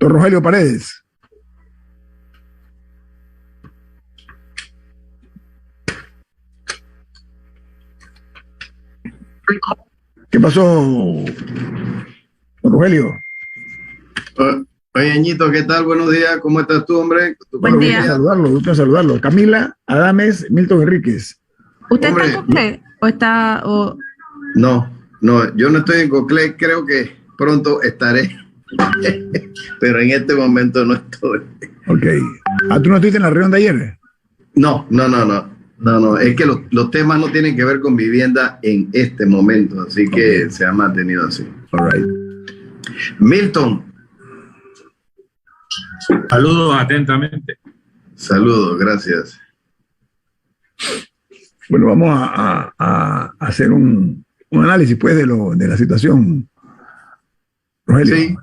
Don Rogelio Paredes. ¿Qué pasó, don Rogelio? Oye, Añito, ¿qué tal? Buenos días. ¿Cómo estás tú, hombre? Buen día. Gusto saludarlo. Camila Adames, Milton Enríquez. ¿Usted Hombre, está en Coclé o está...? No, yo no estoy en Coclé. Creo que pronto estaré, pero en este momento no estoy. Ok. ¿Tú no estuviste en la reunión de ayer? No. Es que los temas no tienen que ver con vivienda en este momento, así que se ha mantenido así. All right. Milton. Saludos atentamente. Saludos, gracias. Bueno, vamos a hacer un análisis, pues, de la situación. Rogelio.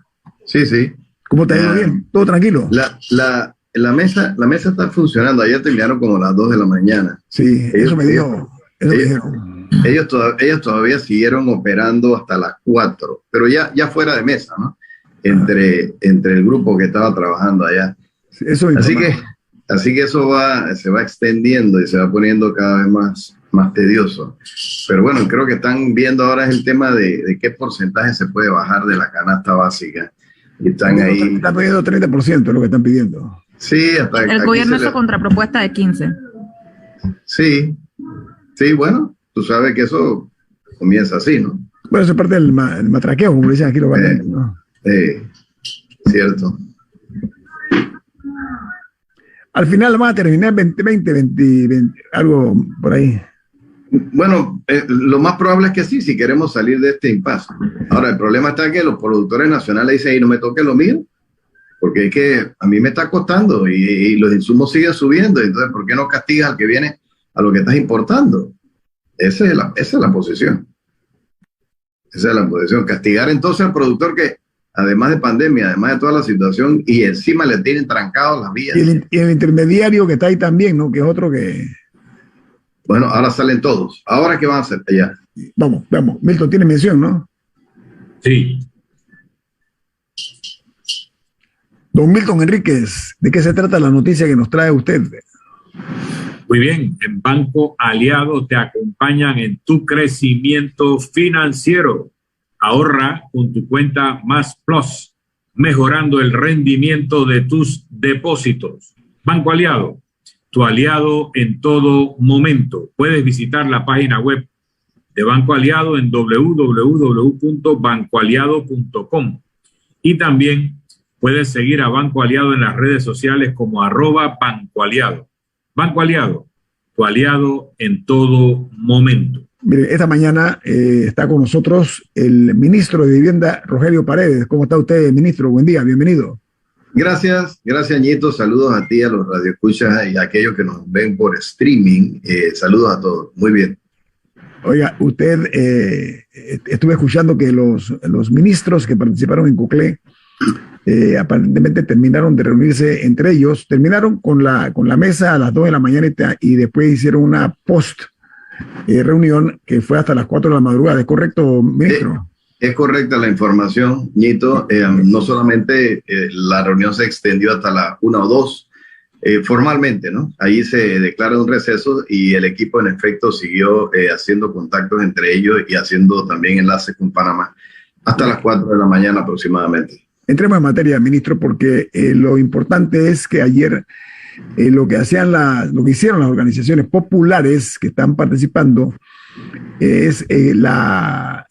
Sí. ¿Cómo te ha ido? ¿Bien? ¿Todo tranquilo? La mesa está funcionando. Ayer terminaron como a las 2 de la mañana. Sí, eso me dijo. Eso me dijeron. Ellos todavía siguieron operando hasta las 4, pero ya fuera de mesa, ¿no? Entre el grupo que estaba trabajando allá. Eso así que eso se va extendiendo y se va poniendo cada vez más tedioso. Pero bueno, creo que están viendo ahora el tema de qué porcentaje se puede bajar de la canasta básica. Y están ahí. Están pidiendo 30%, es lo que están pidiendo. Sí, hasta el gobierno hizo contrapropuesta de 15. Sí, bueno, tú sabes que eso comienza así, ¿no? Bueno, eso es parte del matraqueo, como dicen aquí los valientes, ¿no? Cierto. Al final van a terminar 20, algo por ahí. Bueno, lo más probable es que sí, si queremos salir de este impasse. Ahora, el problema está que los productores nacionales dicen, no me toque lo mío, porque es que a mí me está costando y los insumos siguen subiendo. Entonces, ¿por qué no castigas al que viene a lo que estás importando? Esa es la posición. Esa es la posición. Castigar entonces al productor que, además de pandemia, además de toda la situación, y encima le tienen trancados las vías. Y el intermediario que está ahí también, ¿no? Que es otro que... Bueno, ahora salen todos. ¿Ahora qué van a hacer allá? Vamos. Milton tiene mención, ¿no? Sí. Don Milton Enríquez, ¿de qué se trata la noticia que nos trae usted? Muy bien, en Banco Aliado te acompañan en tu crecimiento financiero. Ahorra con tu cuenta Más Plus, mejorando el rendimiento de tus depósitos. Banco Aliado, tu aliado en todo momento. Puedes visitar la página web de Banco Aliado en www.bancoaliado.com y también puedes seguir a Banco Aliado en las redes sociales como @Banco Aliado. Banco Aliado, tu aliado en todo momento. Mire, esta mañana está con nosotros el ministro de Vivienda, Rogelio Paredes. ¿Cómo está usted, ministro? Buen día, bienvenido. Gracias, Ñito. Saludos a ti, a los radioescuchas y a aquellos que nos ven por streaming. Saludos a todos. Muy bien. Oiga, usted, estuve escuchando que los ministros que participaron en Coclé aparentemente terminaron de reunirse entre ellos, terminaron con la mesa a las 2 de la mañana y después hicieron una reunión que fue hasta las 4 de la madrugada. ¿Es correcto, ministro? Es correcta la información, Ñito. No solamente la reunión se extendió hasta las 1 o 2, formalmente, ¿no? Ahí se declara un receso y el equipo en efecto siguió haciendo contactos entre ellos y haciendo también enlaces con Panamá hasta las 4 de la mañana aproximadamente. Entremos en materia, ministro, porque lo importante es que ayer lo que hicieron las organizaciones populares que están participando es el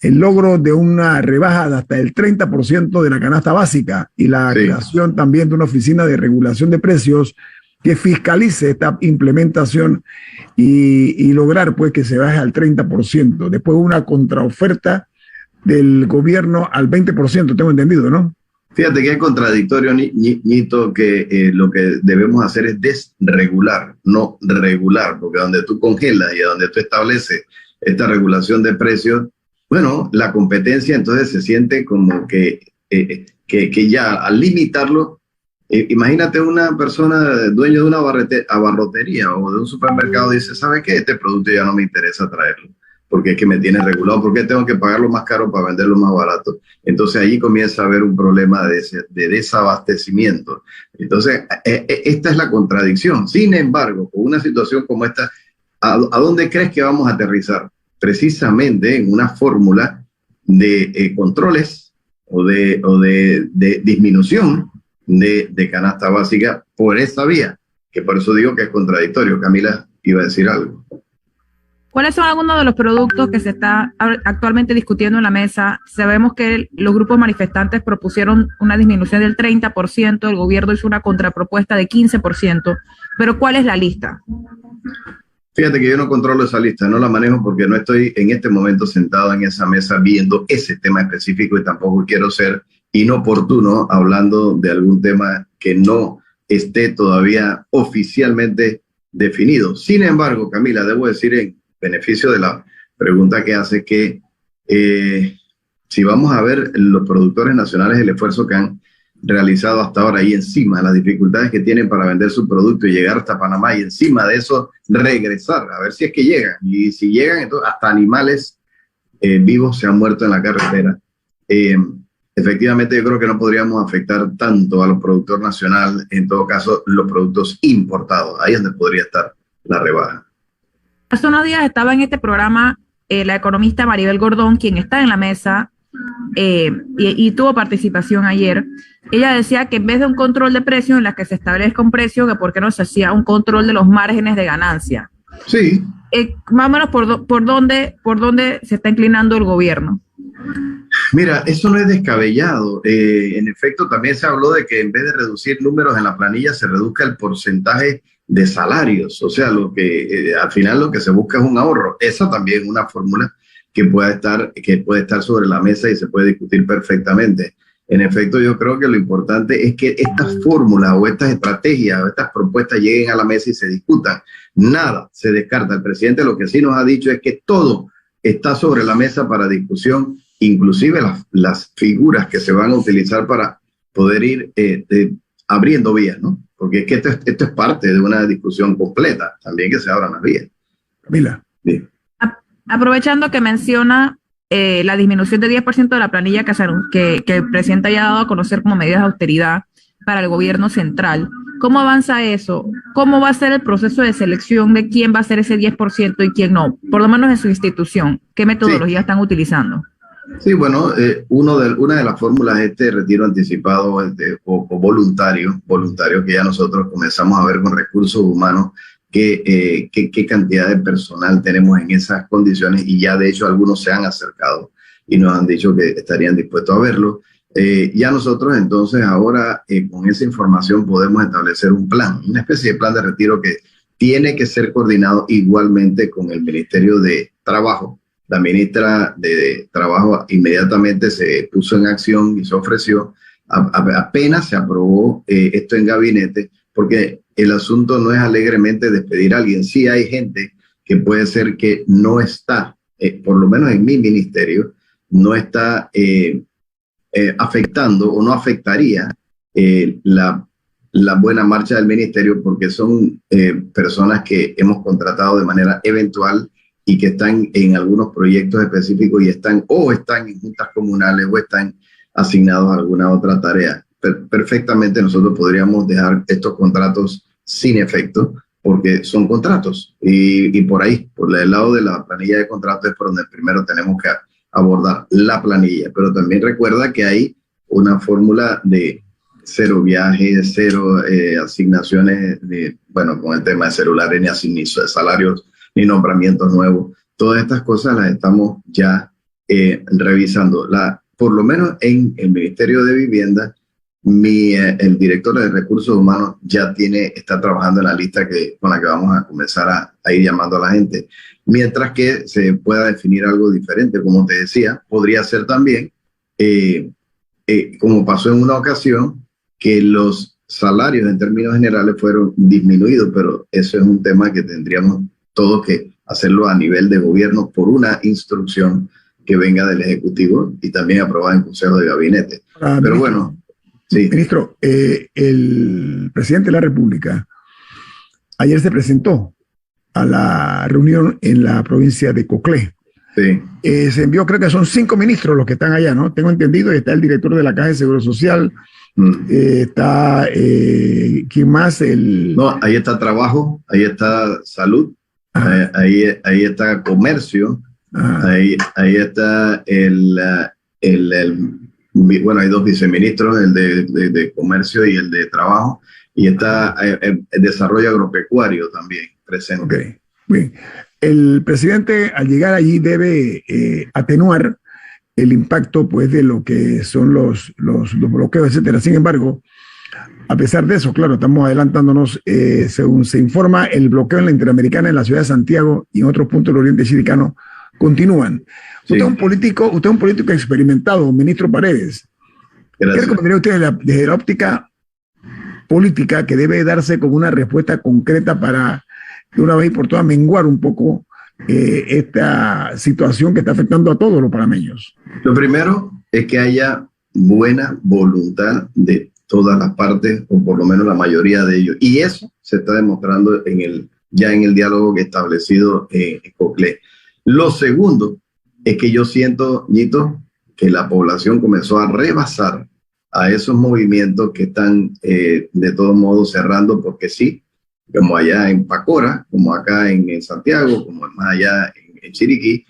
logro de una rebaja de hasta el 30% de la canasta básica y la creación también de una oficina de regulación de precios que fiscalice esta implementación y lograr pues que se baje al 30%. Después una contraoferta del gobierno al 20%, tengo entendido, ¿no? Fíjate que es contradictorio, Ñito, que lo que debemos hacer es desregular, no regular, porque donde tú congelas y donde tú estableces esta regulación de precios, bueno, la competencia entonces se siente como que ya al limitarlo, imagínate una persona dueño de una abarrotería o de un supermercado dice, ¿sabe qué? Este producto ya no me interesa traerlo. porque es que me tiene regulado, porque tengo que pagarlo más caro para venderlo más barato. Entonces allí comienza a haber un problema de desabastecimiento. Entonces, esta es la contradicción. Sin embargo, con una situación como esta, ¿a dónde crees que vamos a aterrizar? Precisamente en una fórmula de controles o de disminución de canasta básica por esa vía, que por eso digo que es contradictorio. Camila iba a decir algo. ¿Cuáles son algunos de los productos que se está actualmente discutiendo en la mesa? Sabemos que los grupos manifestantes propusieron una disminución del 30%, el gobierno hizo una contrapropuesta de 15%, pero ¿cuál es la lista? Fíjate que yo no controlo esa lista, no la manejo porque no estoy en este momento sentado en esa mesa viendo ese tema específico y tampoco quiero ser inoportuno hablando de algún tema que no esté todavía oficialmente definido. Sin embargo, Camila, debo decir en beneficio de la pregunta que hace que si vamos a ver los productores nacionales, el esfuerzo que han realizado hasta ahora y encima las dificultades que tienen para vender su producto y llegar hasta Panamá y encima de eso regresar, a ver si es que llegan. Y si llegan, entonces hasta animales vivos se han muerto en la carretera. Efectivamente, yo creo que no podríamos afectar tanto a los productores nacionales, en todo caso, los productos importados. Ahí es donde podría estar la rebaja. Hace unos días estaba en este programa la economista Maribel Gordón, quien está en la mesa y tuvo participación ayer. Ella decía que en vez de un control de precios en la que se establezca un precio, que por qué no se hacía un control de los márgenes de ganancia. Sí. Más o menos por dónde se está inclinando el gobierno. Mira, eso no es descabellado. En efecto, también se habló de que en vez de reducir números en la planilla, se reduzca el porcentaje de salarios. O sea, lo que al final lo que se busca es un ahorro. Esa también es una fórmula que puede estar sobre la mesa y se puede discutir perfectamente. En efecto, yo creo que lo importante es que estas fórmulas o estas estrategias o estas propuestas lleguen a la mesa y se discutan. Nada se descarta. El presidente lo que sí nos ha dicho es que todo está sobre la mesa para discusión, inclusive las figuras que se van a utilizar para poder ir abriendo vías, ¿no? Porque es que esto es parte de una discusión completa, también que se abran las vías. Camila. Sí. Aprovechando que menciona la disminución de 10% de la planilla que el presidente haya dado a conocer como medidas de austeridad para el gobierno central, ¿cómo avanza eso? ¿Cómo va a ser el proceso de selección de quién va a ser ese 10% y quién no? Por lo menos en su institución. ¿Qué metodología están utilizando? Sí, bueno, una de las fórmulas es este retiro anticipado o voluntario, que ya nosotros comenzamos a ver con recursos humanos qué cantidad de personal tenemos en esas condiciones y ya de hecho algunos se han acercado y nos han dicho que estarían dispuestos a verlo. Ya nosotros entonces ahora con esa información podemos establecer un plan, una especie de plan de retiro que tiene que ser coordinado igualmente con el Ministerio de Trabajo. La ministra de Trabajo inmediatamente se puso en acción y se ofreció, apenas se aprobó esto en gabinete, porque el asunto no es alegremente despedir a alguien. Sí hay gente que puede ser que no está, por lo menos en mi ministerio, no está afectando o no afectaría la buena marcha del ministerio porque son personas que hemos contratado de manera eventual y que están en algunos proyectos específicos y están en juntas comunales o están asignados a alguna otra tarea. Perfectamente nosotros podríamos dejar estos contratos sin efecto porque son contratos y por ahí, por el lado de la planilla de contratos es por donde primero tenemos que abordar la planilla, pero también recuerda que hay una fórmula de cero viajes, cero asignaciones, con el tema de celulares, ni salarios, ni nombramientos nuevos. Todas estas cosas las estamos ya revisando. Por lo menos en el Ministerio de Vivienda, el director de Recursos Humanos ya está trabajando en la lista con la que vamos a comenzar a ir llamando a la gente. Mientras que se pueda definir algo diferente, como te decía, podría ser también, como pasó en una ocasión, que los salarios en términos generales fueron disminuidos, pero eso es un tema que tendríamos todos que hacerlo a nivel de gobierno por una instrucción que venga del Ejecutivo y también aprobada en Consejo de Gabinete. Pero bueno, sí. Ministro, el presidente de la República ayer se presentó a la reunión en la provincia de Coclé, Sí. Se envió, creo que son 5 ministros los que están allá, ¿no? Tengo entendido, y está el director de la Caja de Seguro Social, está, ¿quién más? No, ahí está trabajo, ahí está salud, ahí está comercio, ahí está bueno, hay 2 viceministros, el de comercio y el de trabajo, y está el desarrollo agropecuario también presente. Okay. Bien. El presidente al llegar allí debe atenuar el impacto pues de lo que son los bloqueos, etcétera. Sin embargo, a pesar de eso, claro, estamos adelantándonos, según se informa, el bloqueo en la Interamericana, en la ciudad de Santiago y en otros puntos del Oriente Chiricano continúan. Sí. Usted es un político experimentado, ministro Paredes. Gracias. ¿Qué recomendaría usted desde la óptica política que debe darse con una respuesta concreta para de una vez y por todas menguar un poco esta situación que está afectando a todos los panameños? Lo primero es que haya buena voluntad de todas las partes, o por lo menos la mayoría de ellos. Y eso se está demostrando ya en el diálogo que establecido en COCLE. Lo segundo es que yo siento, Ñito, que la población comenzó a rebasar a esos movimientos que están de todos modos cerrando, porque sí, como allá en Pacora, como acá en Santiago, como más allá en Chiriquí,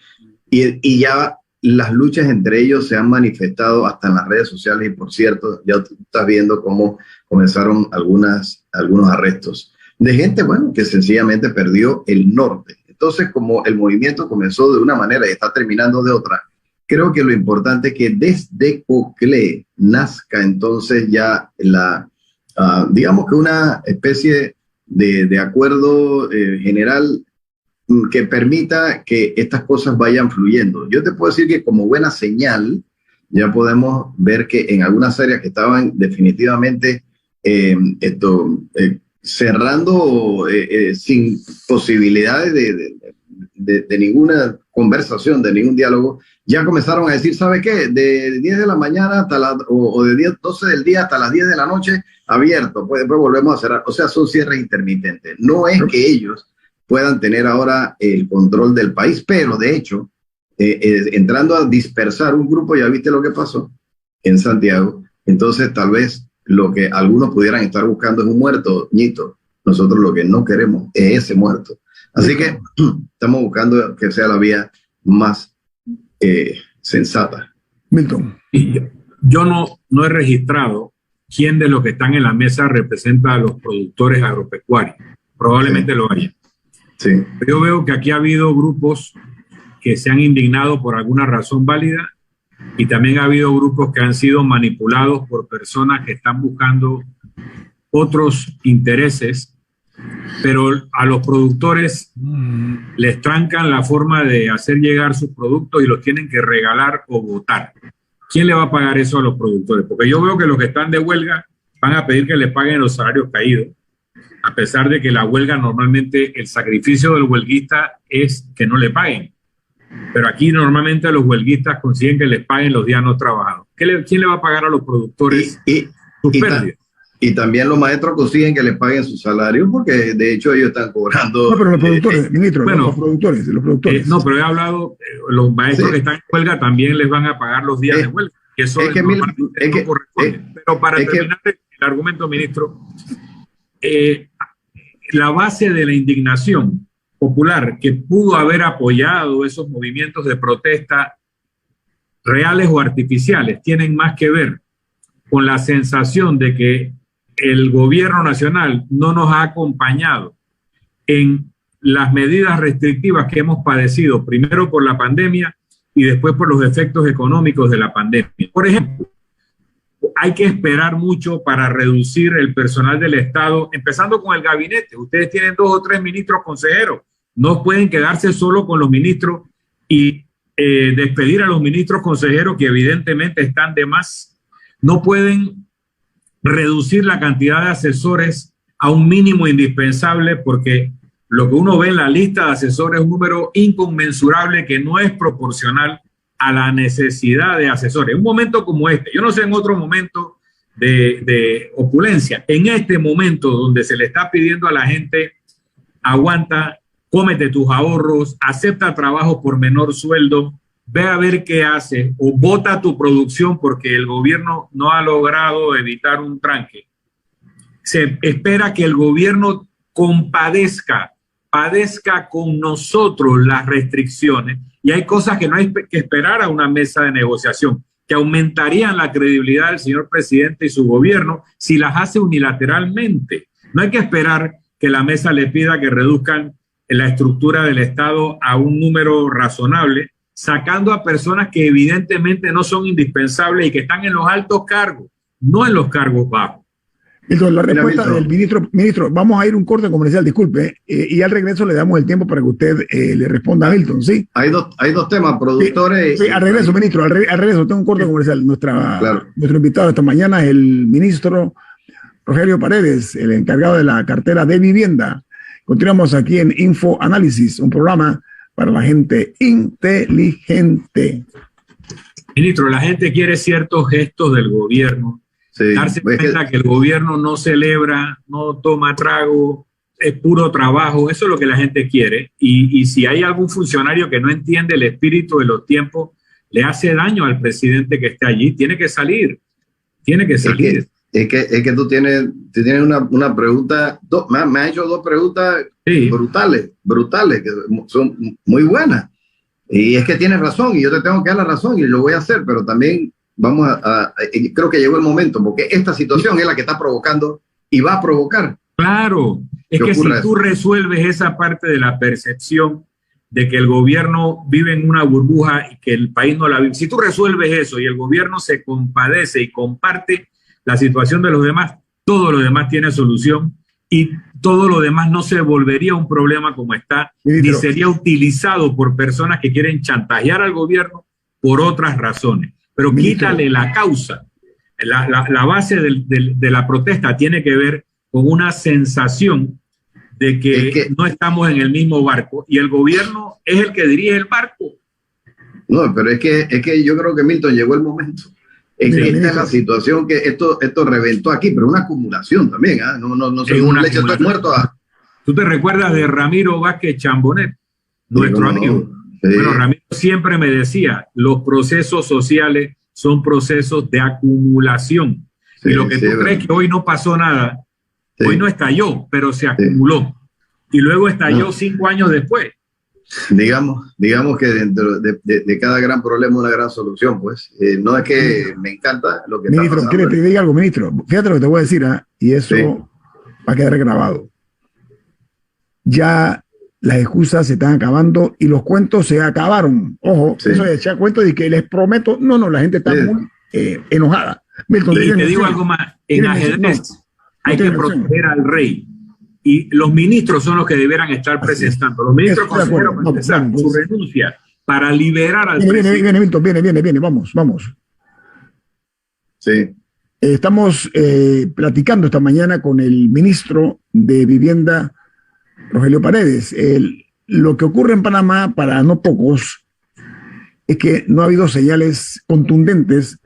y ya las luchas entre ellos se han manifestado hasta en las redes sociales, y por cierto, ya tú estás viendo cómo comenzaron algunos arrestos de gente, bueno, que sencillamente perdió el norte. Entonces, como el movimiento comenzó de una manera y está terminando de otra, creo que lo importante es que desde COCLE nazca entonces ya digamos que una especie de acuerdo general que permita que estas cosas vayan fluyendo. Yo te puedo decir que como buena señal ya podemos ver que en algunas áreas que estaban definitivamente cerrando sin posibilidades de ninguna conversación, de ningún diálogo, ya comenzaron a decir, ¿sabe qué? De 10 de la mañana hasta o de 12 del día hasta las 10 de la noche abierto, pues después volvemos a cerrar. O sea, son cierres intermitentes. No es que ellos puedan tener ahora el control del país, pero de hecho, entrando a dispersar un grupo, ya viste lo que pasó en Santiago. Entonces, tal vez lo que algunos pudieran estar buscando es un muerto, Ñito. Nosotros lo que no queremos es ese muerto. Así que estamos buscando que sea la vía más sensata. Milton. Yo no he registrado quién de los que están en la mesa representa a los productores agropecuarios. Probablemente lo haya. Sí. Yo veo que aquí ha habido grupos que se han indignado por alguna razón válida, y también ha habido grupos que han sido manipulados por personas que están buscando otros intereses, pero a los productores les trancan la forma de hacer llegar sus productos y los tienen que regalar o botar. ¿Quién le va a pagar eso a los productores? Porque yo veo que los que están de huelga van a pedir que les paguen los salarios caídos, a pesar de que la huelga normalmente, el sacrificio del huelguista es que no le paguen. Pero aquí normalmente los huelguistas consiguen que les paguen los días no trabajados. ¿Quién le va a pagar a los productores sus pérdidas? Y también los maestros consiguen que les paguen su salario, porque de hecho ellos están cobrando. No, pero los productores, ministro, bueno, los productores. No, pero he hablado, los maestros que están en huelga también les van a pagar los días de huelga. Que eso no corresponde. Pero para terminar el argumento, ministro, la base de la indignación popular que pudo haber apoyado esos movimientos de protesta reales o artificiales tienen más que ver con la sensación de que el gobierno nacional no nos ha acompañado en las medidas restrictivas que hemos padecido, primero por la pandemia y después por los efectos económicos de la pandemia. Por ejemplo, hay que esperar mucho para reducir el personal del Estado, empezando con el gabinete. Ustedes tienen 2 o 3 ministros consejeros. No pueden quedarse solo con los ministros y despedir a los ministros consejeros que evidentemente están de más. No pueden reducir la cantidad de asesores a un mínimo indispensable, porque lo que uno ve en la lista de asesores es un número inconmensurable que no es proporcional a la necesidad de asesores. En un momento como este, yo no sé en otro momento de opulencia, en este momento donde se le está pidiendo a la gente aguanta cómete tus ahorros, acepta trabajo por menor sueldo, ve a ver qué hace o bota tu producción porque el gobierno no ha logrado evitar un tranque. Se espera que el gobierno padezca con nosotros las restricciones, y hay cosas que no hay que esperar a una mesa de negociación, que aumentarían la credibilidad del señor presidente y su gobierno si las hace unilateralmente. No hay que esperar que la mesa le pida que reduzcan la estructura del Estado a un número razonable, sacando a personas que evidentemente no son indispensables y que están en los altos cargos, no en los cargos bajos. Entonces, la respuesta del ministro, vamos a ir un corte comercial, disculpe, y al regreso le damos el tiempo para que usted le responda a Milton, ¿sí? Hay dos temas, productores. Sí, al regreso, ministro, al regreso, tengo un corte comercial. Nuestro invitado esta mañana es el ministro Rogelio Paredes, el encargado de la cartera de vivienda. Continuamos aquí en Info Análisis, un programa para la gente inteligente. Ministro, la gente quiere ciertos gestos del gobierno. Sí, darse cuenta que el gobierno no celebra, no toma trago, es puro trabajo. Eso es lo que la gente quiere. Y si hay algún funcionario que no entiende el espíritu de los tiempos, le hace daño al presidente que esté allí. Tiene que salir. Tiene que salir. Es que tú tienes una pregunta. Me ha hecho dos preguntas brutales, que son muy buenas. Y es que tienes razón, y yo te tengo que dar la razón, y lo voy a hacer, pero también creo que llegó el momento, porque esta situación es la que está provocando y va a provocar. Claro, es que si tú resuelves esa parte de la percepción de que el gobierno vive en una burbuja y que el país no la vive, si tú resuelves eso y el gobierno se compadece y comparte la situación de los demás, todo lo demás tiene solución y todo lo demás no se volvería un problema como está, ni sería utilizado por personas que quieren chantajear al gobierno por otras razones. Pero quítale la causa. La base de la protesta tiene que ver con una sensación de que no estamos en el mismo barco y el gobierno es el que dirige el barco. No, pero es que yo creo que, Milton, llegó el momento. Esta es la situación que esto reventó aquí, pero una acumulación también. No se una leche todo muerto. ¿Tú te recuerdas de Ramiro Vázquez Chambonet, nuestro amigo? Sí. Bueno, Ramiro siempre me decía, los procesos sociales son procesos de acumulación. Sí, y lo que tú crees que hoy no pasó nada, hoy no estalló, pero se acumuló. Y luego estalló 5 años después. Digamos que dentro de cada gran problema una gran solución, pues. No es que me encanta lo que ministro, está pasando. Ministro, ¿quiere que te diga algo, ministro? Fíjate lo que te voy a decir, y eso va a quedar grabado. Ya las excusas se están acabando y los cuentos se acabaron. Ojo, eso de echar cuentos y que les prometo, no, la gente está muy enojada. Milton, y te digo algo más, en ajedrez hay que proteger al rey y los ministros son los que debieran estar presentando. Los ministros consiguieron presentar su renuncia para liberar al presidente. Viene, Milton, viene, vamos. Sí. Estamos platicando esta mañana con el ministro de Vivienda, Rogelio Paredes. Lo que ocurre en Panamá, para no pocos, es que no ha habido señales contundentes,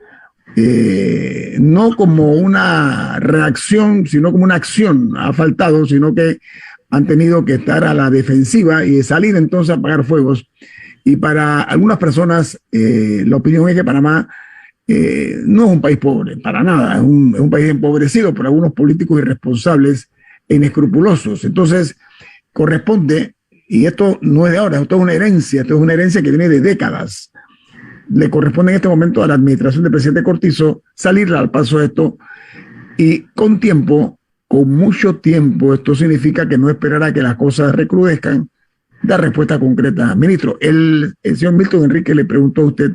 no como una reacción, sino como una acción. Ha faltado, sino que han tenido que estar a la defensiva y salir entonces a apagar fuegos. Y para algunas personas, la opinión es que Panamá no es un país pobre, para nada. Es un país empobrecido por algunos políticos irresponsables e inescrupulosos. Entonces, corresponde, y esto no es de ahora, esto es una herencia que viene de décadas. Le corresponde en este momento a la administración del presidente Cortizo salir al paso de esto y con tiempo, con mucho tiempo. Esto significa que no esperará que las cosas recrudezcan, dar respuesta concreta. Ministro, el señor Milton Enrique le preguntó a usted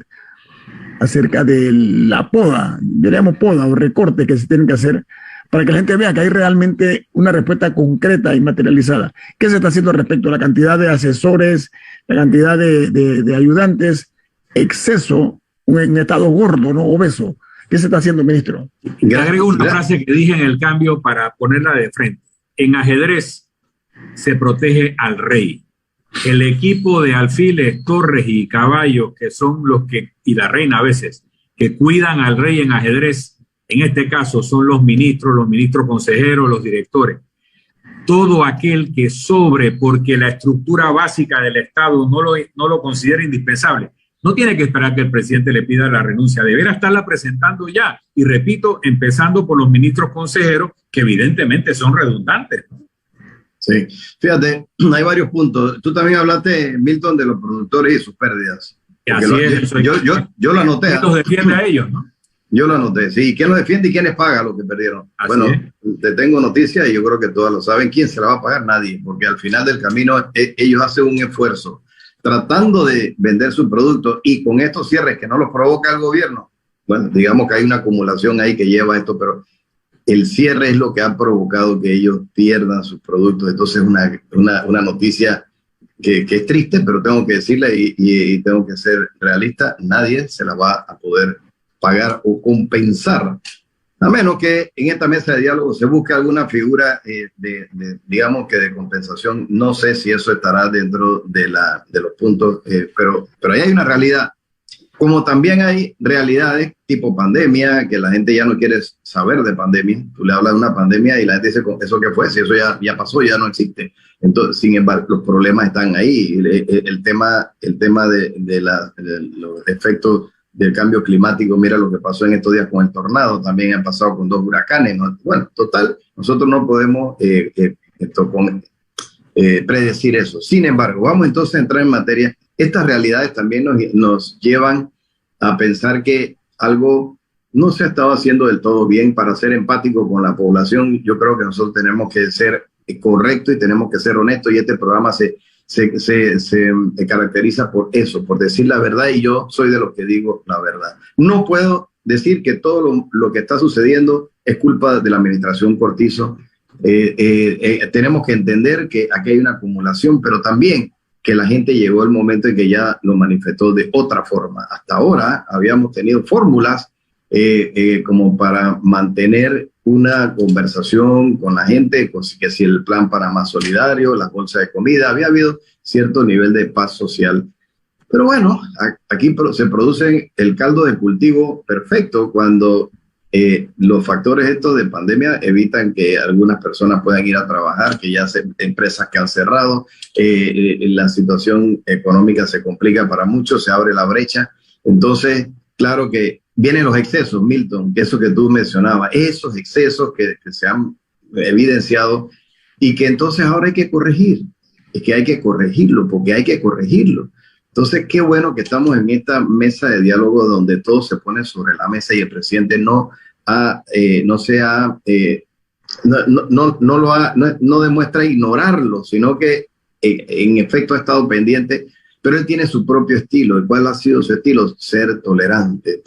acerca de la poda, diríamos poda o recorte que se tienen que hacer para que la gente vea que hay realmente una respuesta concreta y materializada. ¿Qué se está haciendo respecto a la cantidad de asesores, la cantidad de ayudantes, exceso, un estado gordo, ¿no? Obeso? ¿Qué se está haciendo, ministro? Le agrego una frase que dije en el cambio para ponerla de frente. En ajedrez se protege al rey. El equipo de alfiles, torres y caballos, que son los que, y la reina a veces, que cuidan al rey en ajedrez, en este caso son los ministros consejeros, los directores. todo aquel que sobre porque la estructura básica del Estado no lo considera indispensable. No tiene que esperar que el presidente le pida la renuncia, deberá estarla presentando ya. Y repito, empezando por los ministros consejeros, que evidentemente son redundantes. Sí, fíjate, hay varios puntos. Tú también hablaste, Milton, de los productores y sus pérdidas. Yo lo anoté. ¿Quién los defiende a ellos, no? Yo lo anoté, sí. ¿Quién los defiende y quiénes pagan lo que perdieron? Bueno, te tengo noticias y yo creo que todos lo saben. ¿Quién se la va a pagar? Nadie, porque al final del camino ellos hacen un esfuerzo tratando de vender su producto y con estos cierres que no los provoca el gobierno. Bueno, digamos que hay una acumulación ahí que lleva esto, pero el cierre es lo que ha provocado que ellos pierdan sus productos. Entonces una noticia que es triste, pero tengo que decirle y tengo que ser realista, nadie se la va a poder pagar o compensar, a menos que en esta mesa de diálogo se busque alguna figura digamos que de compensación. No sé si eso estará dentro de los puntos, pero ahí hay una realidad. Como también hay realidades tipo pandemia, que la gente ya no quiere saber de pandemia. Tú le hablas de una pandemia y la gente dice, ¿eso qué fue? Si eso ya pasó, ya no existe. Entonces, sin embargo, los problemas están ahí. El tema de los efectos del cambio climático, mira lo que pasó en estos días con el tornado, también han pasado con 2 huracanes, ¿no? Bueno, total, nosotros no podemos predecir eso. Sin embargo, vamos entonces a entrar en materia. Estas realidades también nos llevan a pensar que algo no se ha estado haciendo del todo bien. Para ser empático con la población, yo creo que nosotros tenemos que ser correctos y tenemos que ser honestos, y este programa se caracteriza por eso, por decir la verdad, y yo soy de los que digo la verdad. No puedo decir que todo lo que está sucediendo es culpa de la administración Cortizo. Tenemos que entender que aquí hay una acumulación, pero también que la gente llegó el momento en que ya lo manifestó de otra forma. Hasta ahora habíamos tenido fórmulas como para mantener una conversación con la gente, que si el plan Panamá Solidario, la bolsa de comida, había habido cierto nivel de paz social. Pero bueno, aquí se produce el caldo de cultivo perfecto cuando los factores estos de pandemia evitan que algunas personas puedan ir a trabajar, que ya empresas que han cerrado, la situación económica se complica para muchos, se abre la brecha. Entonces, claro que vienen los excesos, Milton, que eso que tú mencionabas, esos excesos que se han evidenciado y que entonces ahora hay que corregir. Es que hay que corregirlo, porque hay que corregirlo. Entonces, qué bueno que estamos en esta mesa de diálogo donde todo se pone sobre la mesa y el presidente no demuestra ignorarlo, sino que en efecto ha estado pendiente. Pero él tiene su propio estilo. ¿Y cuál ha sido su estilo? Ser tolerante.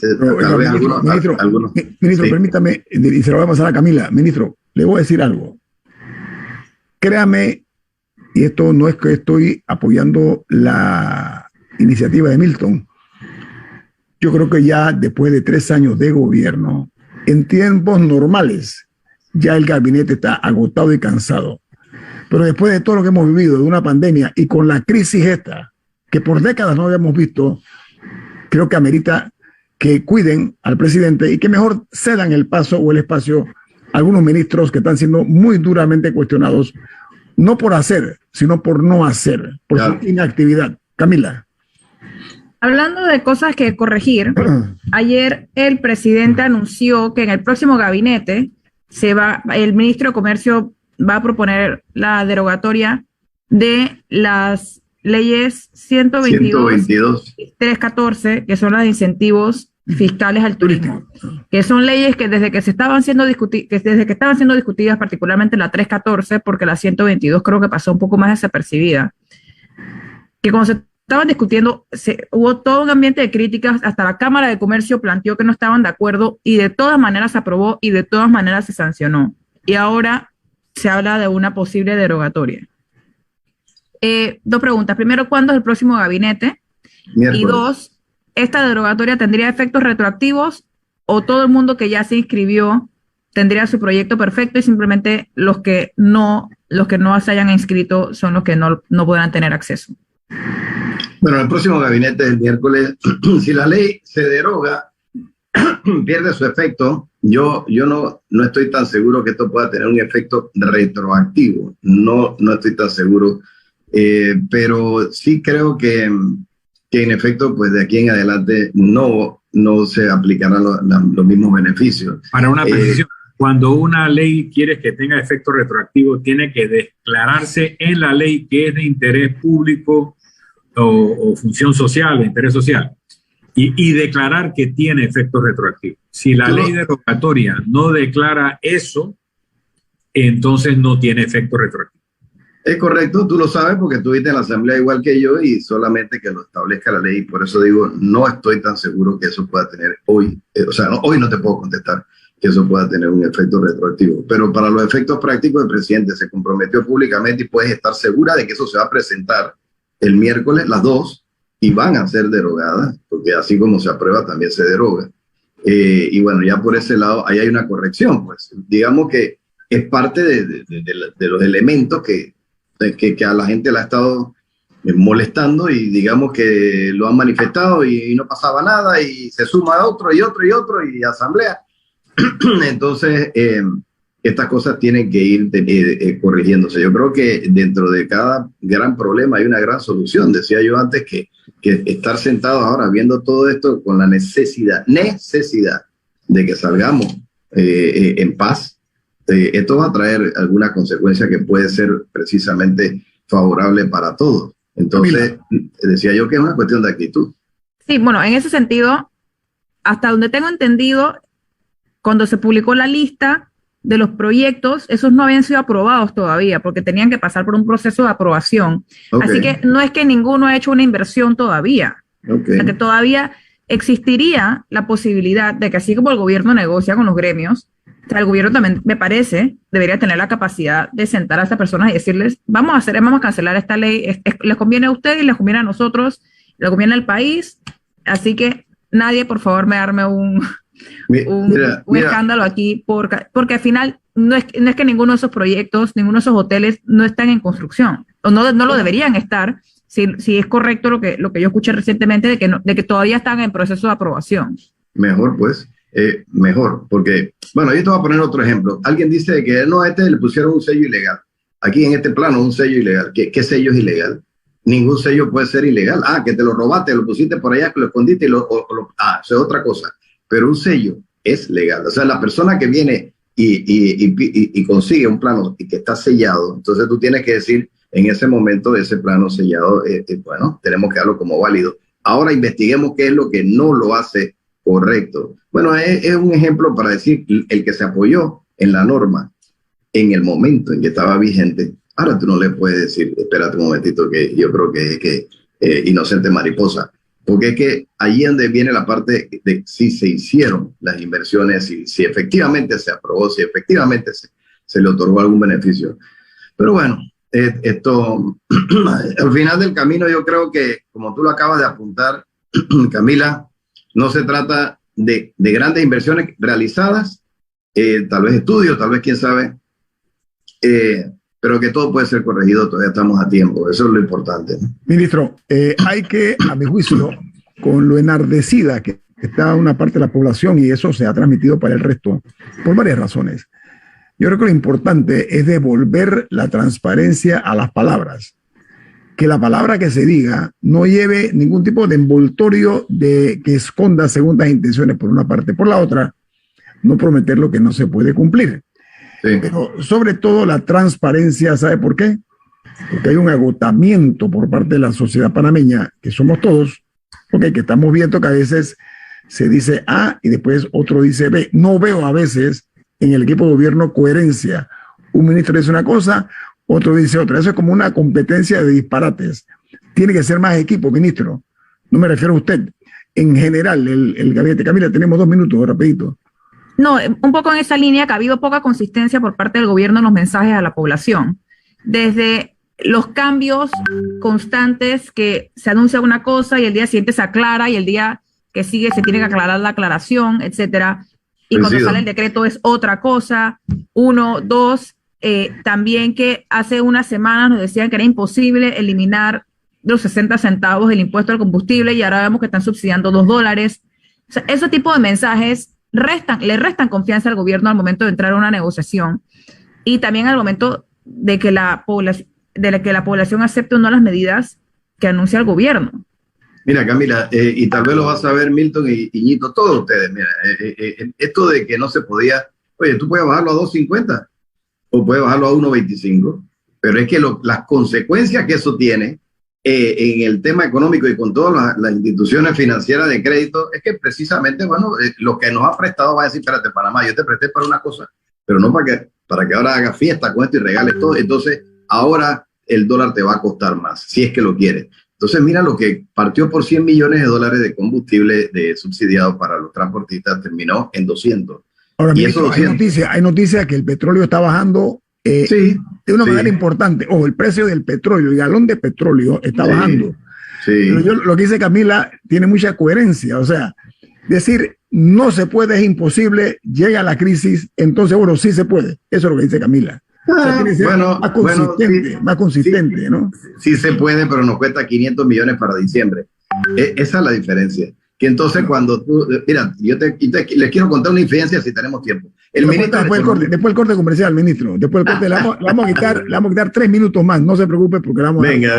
Ministro, sí. Permítame, y se lo voy a pasar a Camila. Ministro, le voy a decir algo. Créame, y esto no es que estoy apoyando la iniciativa de Milton. Yo creo que ya después de 3 años de gobierno, en tiempos normales, ya el gabinete está agotado y cansado. Pero después de todo lo que hemos vivido, de una pandemia y con la crisis esta, que por décadas no habíamos visto, creo que amerita que cuiden al presidente y que mejor cedan el paso o el espacio a algunos ministros que están siendo muy duramente cuestionados, no por hacer, sino por no hacer, por su inactividad. Camila. Hablando de cosas que corregir, ayer el presidente anunció que en el próximo gabinete el ministro de Comercio va a proponer la derogatoria de las leyes 122 y 314, que son las de incentivos fiscales al turismo, que son leyes que desde que estaban siendo discutidas, particularmente la 314, porque la 122 creo que pasó un poco más desapercibida, que cuando se estaban discutiendo hubo todo un ambiente de críticas, hasta la Cámara de Comercio planteó que no estaban de acuerdo y de todas maneras se aprobó y de todas maneras se sancionó. Y ahora se habla de una posible derogatoria. 2 preguntas. Primero, ¿cuándo es el próximo gabinete? Miércoles. Y 2, ¿esta derogatoria tendría efectos retroactivos o todo el mundo que ya se inscribió tendría su proyecto perfecto y simplemente los que no se hayan inscrito son los que no podrán tener acceso? Bueno, el próximo gabinete es el miércoles. Si la ley se deroga, pierde su efecto. Yo no estoy tan seguro que esto pueda tener un efecto retroactivo. No estoy tan seguro. Pero sí creo que en efecto, pues de aquí en adelante no se aplicarán los mismos beneficios. Para una precisión, cuando una ley quiere que tenga efecto retroactivo, tiene que declararse en la ley que es de interés público o función social, de interés social, y declarar que tiene efecto retroactivo. Si la ley derogatoria no declara eso, entonces no tiene efecto retroactivo. Es correcto, tú lo sabes porque estuviste en la asamblea igual que yo y solamente que lo establezca la ley. Por eso digo, no estoy tan seguro que eso pueda tener hoy, hoy no te puedo contestar que eso pueda tener un efecto retroactivo. Pero para los efectos prácticos, el presidente se comprometió públicamente y puedes estar segura de que eso se va a presentar el miércoles, las 2, y van a ser derogadas, porque así como se aprueba, también se deroga. Y bueno, ya por ese lado, ahí hay una corrección, pues. Digamos que es parte de los elementos que a la gente le ha estado molestando y digamos que lo han manifestado y no pasaba nada y se suma otro y otro y otro y asamblea. Entonces, estas cosas tienen que ir corrigiéndose. Yo creo que dentro de cada gran problema hay una gran solución. Decía yo antes que estar sentados ahora viendo todo esto con la necesidad de que salgamos en paz, esto va a traer alguna consecuencia que puede ser precisamente favorable para todos. Entonces, decía yo que es una cuestión de actitud. Sí, bueno, en ese sentido, hasta donde tengo entendido, cuando se publicó la lista de los proyectos, esos no habían sido aprobados todavía, porque tenían que pasar por un proceso de aprobación. Okay. Así que no es que ninguno ha hecho una inversión todavía. Okay. O sea, que todavía existiría la posibilidad de que así como el gobierno negocia con los gremios, o sea, el gobierno también, me parece, debería tener la capacidad de sentar a estas personas y decirles, vamos a cancelar esta ley, les conviene a ustedes y les conviene a nosotros, les conviene al país, así que nadie, por favor, me arme un escándalo aquí, porque al final no es que ninguno de esos proyectos, ninguno de esos hoteles no están en construcción, o no lo deberían estar, si es correcto lo que yo escuché recientemente, de que todavía están en proceso de aprobación. Mejor, pues. Mejor, porque, bueno, yo te voy a poner otro ejemplo. Alguien dice que no, a este le pusieron un sello ilegal. Aquí en este plano, un sello ilegal. ¿Qué sello es ilegal? Ningún sello puede ser ilegal. Que te lo robaste, lo pusiste por allá, que lo escondiste, eso es otra cosa. Pero un sello es legal. O sea, la persona que viene y consigue un plano y que está sellado, entonces tú tienes que decir en ese momento de ese plano sellado, bueno, tenemos que darlo como válido. Ahora investiguemos qué es lo que no lo hace correcto. Bueno, es un ejemplo para decir el que se apoyó en la norma en el momento en que estaba vigente. Ahora tú no le puedes decir, espérate un momentito, que yo creo que inocente mariposa, porque es que allí donde viene la parte de si se hicieron las inversiones, si efectivamente se aprobó, si efectivamente se le otorgó algún beneficio. Pero bueno, esto al final del camino yo creo que, como tú lo acabas de apuntar, Camila, no se trata de grandes inversiones realizadas, tal vez estudios, tal vez quién sabe, pero que todo puede ser corregido, todavía estamos a tiempo, eso es lo importante. Ministro, hay que, a mi juicio, con lo enardecida que está una parte de la población, y eso se ha transmitido para el resto, por varias razones. Yo creo que lo importante es devolver la transparencia a las palabras. Que la palabra que se diga no lleve ningún tipo de envoltorio que esconda segundas intenciones por una parte. Por la otra, no prometer lo que no se puede cumplir. Sí. Pero sobre todo la transparencia, ¿sabe por qué? Porque hay un agotamiento por parte de la sociedad panameña, que somos todos, porque que estamos viendo que a veces se dice A y después otro dice B. No veo a veces en el equipo de gobierno coherencia. Un ministro dice una cosa, otro dice otra. Eso es como una competencia de disparates. Tiene que ser más equipo, ministro. No me refiero a usted. En general, el gabinete. Camila, tenemos 2 minutos, rapidito. No, un poco en esa línea que ha habido poca consistencia por parte del gobierno en los mensajes a la población. Desde los cambios constantes que se anuncia una cosa y el día siguiente se aclara y el día que sigue se tiene que aclarar la aclaración, etcétera. Y cuando sale el decreto es otra cosa. 1, 2... también que hace unas semanas nos decían que era imposible eliminar los 60 centavos del impuesto al combustible y ahora vemos que están subsidiando $2. O sea, ese tipo de mensajes le restan confianza al gobierno al momento de entrar a una negociación y también al momento de que la población acepte o no las medidas que anuncia el gobierno. Mira, Camila, y tal vez lo vas a ver Milton y Ñito, todos ustedes, mira, esto de que no se podía, oye, tú puedes bajarlo a 2.50 o puedes bajarlo a 1.25, pero es que las consecuencias que eso tiene en el tema económico y con todas las instituciones financieras de crédito, es que precisamente, bueno, lo que nos ha prestado va a decir, espérate, Panamá, yo te presté para una cosa, pero no para que ahora hagas fiesta con esto y regales todo. Entonces, ahora el dólar te va a costar más, si es que lo quieres. Entonces, mira, lo que partió por $100 millones de combustible subsidiado para los transportistas terminó en 200. Ahora, ministro, hay noticias que el petróleo está bajando de una manera importante. Ojo, el precio del petróleo, el galón de petróleo está bajando. Sí. Pero lo que dice Camila tiene mucha coherencia. O sea, decir no se puede, es imposible, llega la crisis, entonces, bueno, sí se puede. Eso es lo que dice Camila. O sea, tiene que ser más consistente, ¿no? Sí se puede, pero nos cuesta 500 millones para diciembre. Esa es la diferencia. Que entonces cuando tú, mira, les quiero contar una infidencia si tenemos tiempo. Después el corte comercial, ministro. Después el corte, le vamos a quitar 3 minutos más, no se preocupe porque le vamos venga.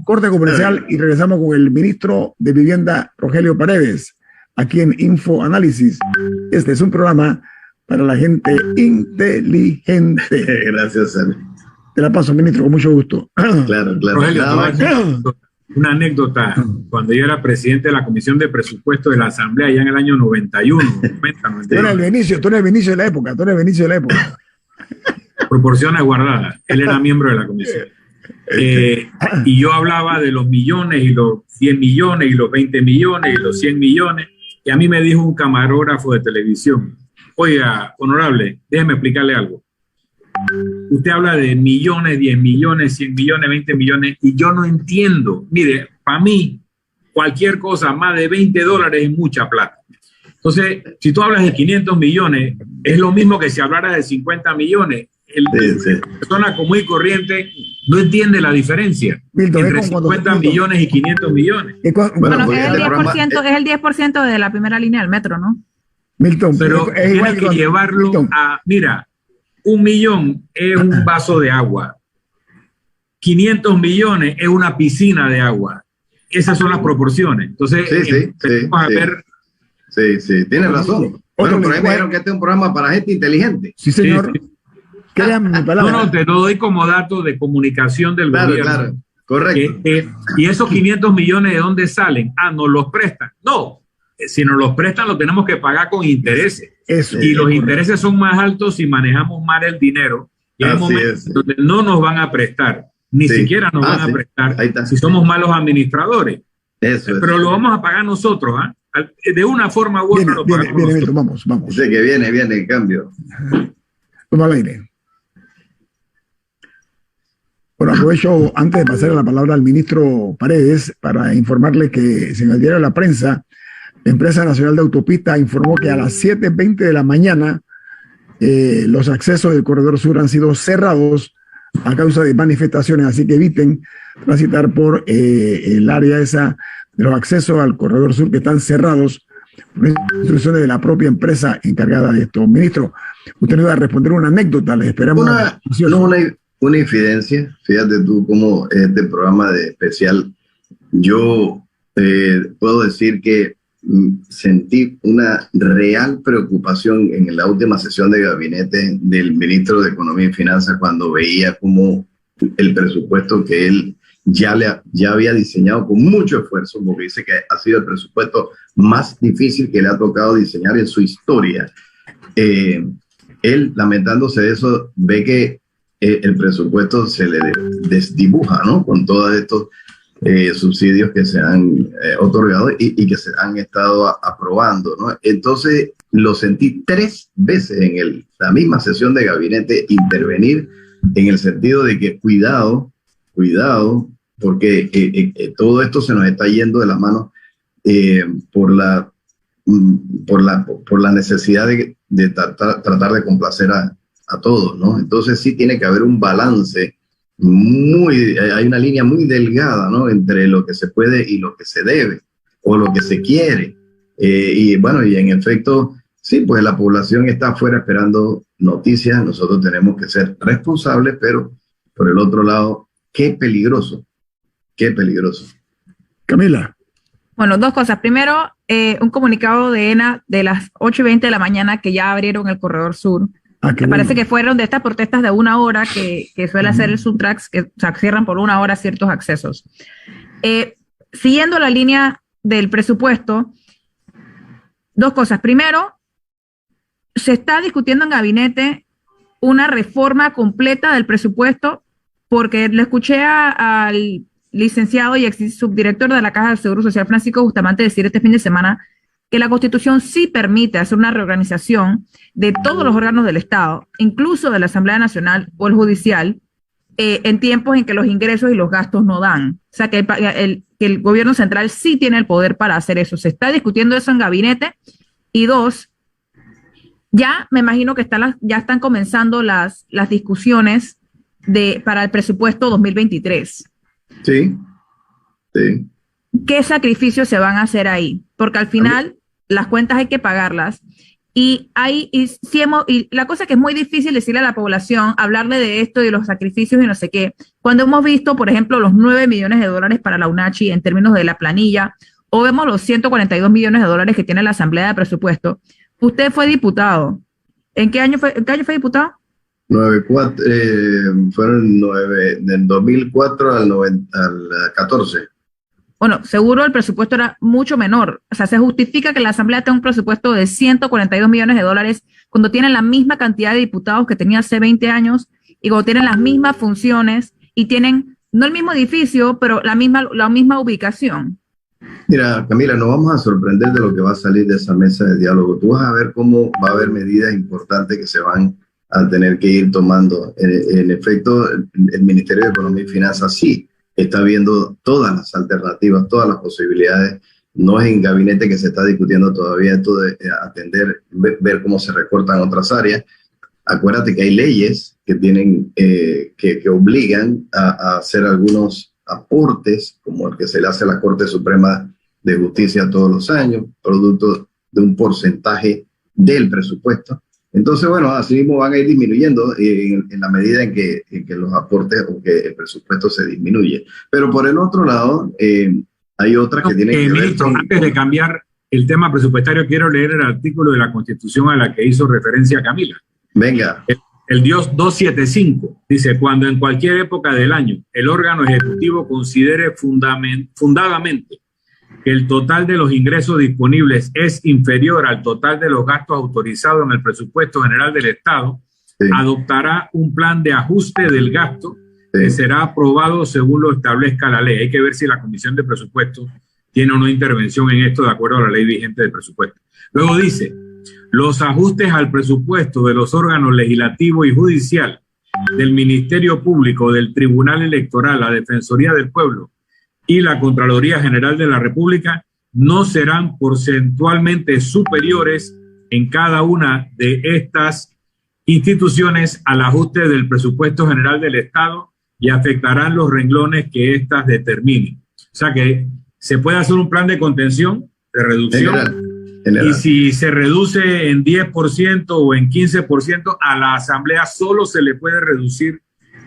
Corte comercial y regresamos con el ministro de Vivienda, Rogelio Paredes, aquí en Info Análisis. Este es un programa para la gente inteligente. Gracias, Sam. Te la paso, ministro, con mucho gusto. Claro. Rogelio, una anécdota. Cuando yo era presidente de la Comisión de Presupuesto de la Asamblea, ya en el año 91. Tú eres el Benicio de la época. Proporciones guardadas. Él era miembro de la comisión. Y yo hablaba de los millones y los 100 millones y los 20 millones y los 100 millones. Y a mí me dijo un camarógrafo de televisión: oiga, honorable, déjeme explicarle algo. Usted habla de millones, 10 millones, 100 millones, 20 millones, y yo no entiendo. Mire, para mí, cualquier cosa más de $20 es mucha plata. Entonces, si tú hablas de 500 millones, es lo mismo que si hablara de 50 millones. La persona común y corriente no entiende la diferencia entre 50 millones y 500 millones. Bueno, es el 10% de la primera línea del metro, ¿no? Milton, pero tienes que llevarlo a, mira, 1 millón es un vaso de agua, 500 millones es una piscina de agua. Esas son las proporciones. Entonces, a ver. Sí, tienes razón. Bueno, por ahí me dijeron que este es un programa para gente inteligente. Sí, señor. Créanme mi palabra. No, te lo doy como dato de comunicación del gobierno. Claro, correcto. Y esos 500 millones, ¿de dónde salen? Nos los prestan. No. Si nos los prestan, lo tenemos que pagar con intereses. Y los intereses son más altos si manejamos mal el dinero. Y hay momentos donde no nos van a prestar, ni siquiera nos van a prestar si somos malos administradores. Pero lo vamos a pagar nosotros, de una forma u otra. Viene, vamos. Dice que viene el cambio. Toma el aire. Bueno, aprovecho antes de pasar la palabra al ministro Paredes para informarle que en el diario La Prensa, la empresa nacional de autopista informó que a las 7:20 de la mañana los accesos del corredor sur han sido cerrados a causa de manifestaciones, así que eviten transitar por el área esa de los accesos al corredor sur que están cerrados por instrucciones de la propia empresa encargada de esto. Ministro, usted nos va a responder una anécdota, les esperamos. Una infidencia, fíjate tú cómo este programa de especial, yo puedo decir que sentí una real preocupación en la última sesión de gabinete del ministro de Economía y Finanzas cuando veía cómo el presupuesto que él ya había diseñado con mucho esfuerzo, porque dice que ha sido el presupuesto más difícil que le ha tocado diseñar en su historia. Él, lamentándose de eso, ve que el presupuesto se le desdibuja, ¿no? Con todos estos subsidios que se han otorgado y que se han estado aprobando, ¿no? Entonces lo sentí 3 veces en la misma sesión de gabinete intervenir en el sentido de que cuidado, porque todo esto se nos está yendo de las manos por la necesidad de tratar de complacer a todos, ¿no? Entonces sí tiene que haber un balance hay una línea muy delgada, ¿no? Entre lo que se puede y lo que se debe, o lo que se quiere. Y bueno, y en efecto, sí, pues la población está afuera esperando noticias, nosotros tenemos que ser responsables, pero por el otro lado, qué peligroso, qué peligroso. Camila. Bueno, dos cosas. Primero, un comunicado de ENA de las 8:20 de la mañana que ya abrieron el corredor sur. Me parece que fueron de estas protestas de 1 hora que suele hacer el Subtrax, que cierran por 1 hora ciertos accesos. Siguiendo la línea del presupuesto, dos cosas. Primero, se está discutiendo en gabinete una reforma completa del presupuesto, porque le escuché al licenciado y ex subdirector de la Caja del Seguro Social, Francisco Bustamante, decir este fin de semana que la Constitución sí permite hacer una reorganización de todos los órganos del Estado, incluso de la Asamblea Nacional o el Judicial, en tiempos en que los ingresos y los gastos no dan. O sea, que el gobierno central sí tiene el poder para hacer eso. Se está discutiendo eso en gabinete. Y dos, ya me imagino que ya están comenzando las discusiones para el presupuesto 2023. Sí, sí. ¿Qué sacrificios se van a hacer ahí? Porque al final las cuentas hay que pagarlas. Y la cosa que es muy difícil decirle a la población, hablarle de esto y de los sacrificios y no sé qué, cuando hemos visto, por ejemplo, los 9 millones de dólares para la UNACHI en términos de la planilla, o vemos los 142 millones de dólares que tiene la Asamblea de Presupuesto. Usted fue diputado. ¿En qué año fue diputado? Fueron 9, del 2004 al 14. Bueno, seguro el presupuesto era mucho menor. O sea, se justifica que la Asamblea tenga un presupuesto de 142 millones de dólares cuando tienen la misma cantidad de diputados que tenía hace 20 años y cuando tienen las mismas funciones y tienen, no el mismo edificio, pero la misma ubicación. Mira, Camila, nos vamos a sorprender de lo que va a salir de esa mesa de diálogo. Tú vas a ver cómo va a haber medidas importantes que se van a tener que ir tomando. En efecto, el Ministerio de Economía y Finanzas sí está viendo todas las alternativas, todas las posibilidades. No es en gabinete que se está discutiendo todavía esto de atender, ver cómo se recortan otras áreas. Acuérdate que hay leyes que tienen que obligan a hacer algunos aportes, como el que se le hace a la Corte Suprema de Justicia todos los años, producto de un porcentaje del presupuesto. Entonces, bueno, así mismo van a ir disminuyendo en la medida en que los aportes o que el presupuesto se disminuye. Pero por el otro lado, hay otras que tienen que ver ministro, antes de cambiar el tema presupuestario, quiero leer el artículo de la Constitución a la que hizo referencia Camila. Venga. El 275 dice: cuando en cualquier época del año el órgano ejecutivo considere fundadamente que el total de los ingresos disponibles es inferior al total de los gastos autorizados en el presupuesto general del Estado, sí, adoptará un plan de ajuste del gasto, sí, que será aprobado según lo establezca la ley. Hay que ver si la Comisión de Presupuestos tiene una intervención en esto de acuerdo a la ley vigente de presupuesto. Luego dice: los ajustes al presupuesto de los órganos legislativo y judicial, del Ministerio Público, del Tribunal Electoral, la Defensoría del Pueblo y la Contraloría General de la República no serán porcentualmente superiores en cada una de estas instituciones al ajuste del presupuesto general del Estado y afectarán los renglones que éstas determinen. O sea que se puede hacer un plan de contención, de reducción, general. Y si se reduce en 10% o en 15%, a la Asamblea solo se le puede reducir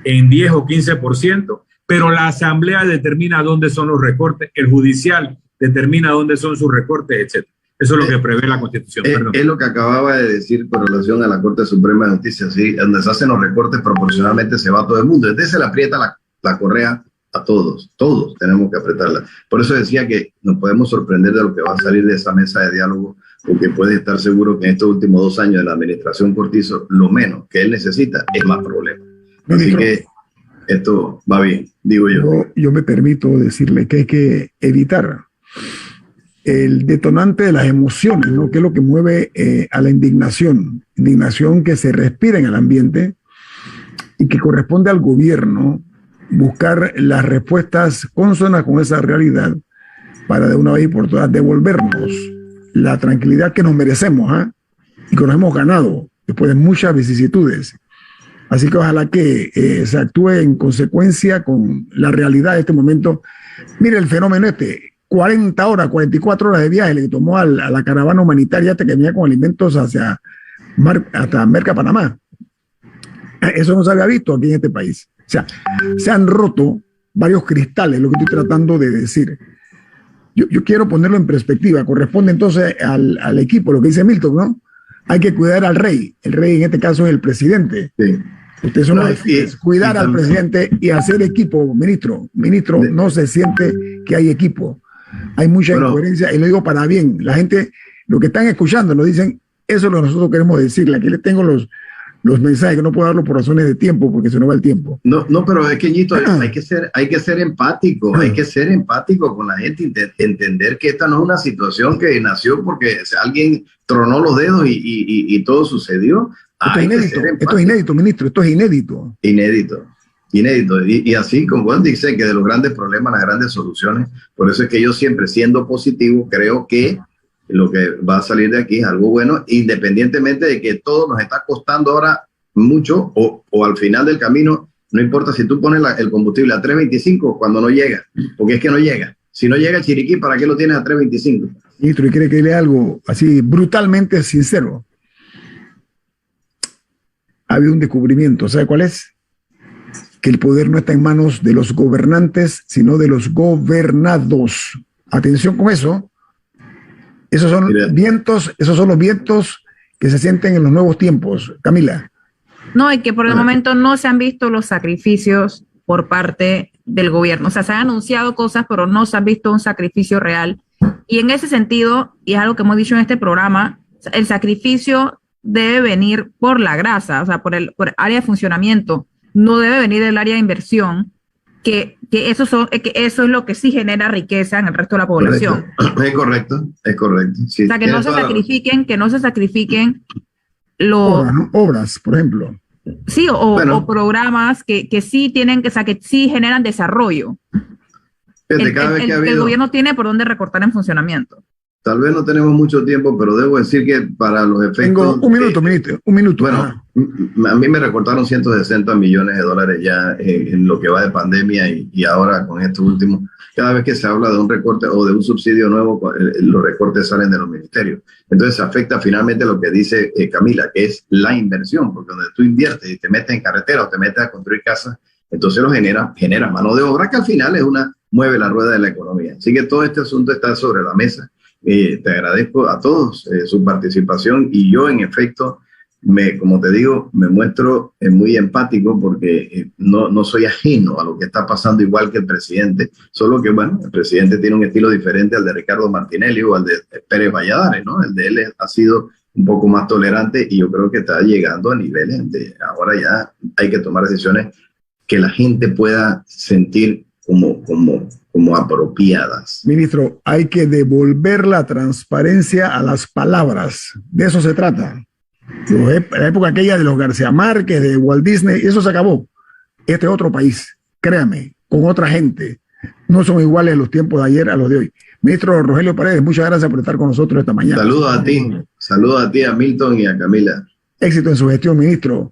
en 10 o 15%, pero la Asamblea determina dónde son los recortes, el Judicial determina dónde son sus recortes, etc. Eso es lo que prevé la Constitución. Es lo que acababa de decir con relación a la Corte Suprema de Justicia, ¿sí? Donde se hacen los recortes proporcionalmente se va todo el mundo. Entonces se le aprieta la correa a todos tenemos que apretarla. Por eso decía que nos podemos sorprender de lo que va a salir de esa mesa de diálogo, porque puede estar seguro que en estos últimos 2 años de la administración Cortizo, lo menos que él necesita es más problemas. Así que esto va bien, digo yo. Yo me permito decirle que hay que evitar el detonante de las emociones, ¿no? Que es lo que mueve a la indignación que se respira en el ambiente y que corresponde al gobierno buscar las respuestas cónsonas con esa realidad para de una vez y por todas devolvernos la tranquilidad que nos merecemos, y que nos hemos ganado después de muchas vicisitudes. Así que ojalá que se actúe en consecuencia con la realidad de este momento. Mire el fenómeno 40 horas, 44 horas de viaje le tomó a la caravana humanitaria hasta que venía con alimentos hasta Merca, Panamá. Eso no se había visto aquí en este país. O sea, se han roto varios cristales, lo que estoy tratando de decir. Yo quiero ponerlo en perspectiva. Corresponde entonces al equipo, lo que dice Milton, ¿no? Hay que cuidar al rey. El rey en este caso es el presidente. Sí. Ustedes son cuidar al presidente y hacer equipo, ministro. Ministro, no se siente que hay equipo. Hay mucha incoherencia y lo digo para bien. La gente, lo que están escuchando, nos dicen, eso es lo que nosotros queremos decirle. Aquí les tengo los mensajes, que no puedo darlo por razones de tiempo, porque se nos va el tiempo. No, pero es que, Ñito, hay que ser empático, hay que ser empático con la gente, entender que esta no es una situación que nació porque alguien tronó los dedos y todo sucedió. Esto es inédito, ministro, esto es inédito. Inédito. Y así como Juan dice que de los grandes problemas, las grandes soluciones, por eso es que yo siempre, siendo positivo, creo que lo que va a salir de aquí es algo bueno, independientemente de que todo nos está costando ahora mucho o al final del camino, no importa si tú pones el combustible a 3.25 cuando no llega, porque es que no llega. Si no llega Chiriquí, ¿para qué lo tienes a 3.25? Ministro, ¿y quiere que lea algo así brutalmente sincero? Ha habido un descubrimiento, ¿sabe cuál es? Que el poder no está en manos de los gobernantes, sino de los gobernados. Atención con eso. Esos son los vientos que se sienten en los nuevos tiempos. Camila. No, y que por el momento no se han visto los sacrificios por parte del gobierno. O sea, se han anunciado cosas, pero no se ha visto un sacrificio real. Y en ese sentido, y es algo que hemos dicho en este programa, el sacrificio debe venir por la grasa, o sea, por área de funcionamiento. No debe venir del área de inversión, que eso es lo que sí genera riqueza en el resto de la población. Es correcto. Sí, o sea, que no se sacrifiquen obras, por ejemplo. Sí, o programas que sí tienen, que sí generan desarrollo. El gobierno tiene por dónde recortar en funcionamiento. Tal vez no tenemos mucho tiempo, pero debo decir que para los efectos... Tengo un minuto. Bueno, a mí me recortaron 160 millones de dólares ya en lo que va de pandemia y ahora con esto último. Cada vez que se habla de un recorte o de un subsidio nuevo, los recortes salen de los ministerios. Entonces afecta finalmente lo que dice Camila, que es la inversión, porque donde tú inviertes y te metes en carretera o te metes a construir casas, entonces lo genera mano de obra que al final mueve la rueda de la economía. Así que todo este asunto está sobre la mesa. Te agradezco a todos su participación y yo en efecto, como te digo, me muestro muy empático porque no soy ajeno a lo que está pasando igual que el presidente, solo que bueno, el presidente tiene un estilo diferente al de Ricardo Martinelli o al de Pérez Valladares, ¿no? El de él ha sido un poco más tolerante y yo creo que está llegando a niveles de ahora ya hay que tomar decisiones que la gente pueda sentir como apropiadas. Ministro, hay que devolver la transparencia a las palabras. De eso se trata. La época aquella de los García Márquez, de Walt Disney, eso se acabó. Este es otro país, créame, con otra gente. No son iguales los tiempos de ayer a los de hoy. Ministro Rogelio Paredes, muchas gracias por estar con nosotros esta mañana. Saludos a ti, a Milton y a Camila. Éxito en su gestión, ministro.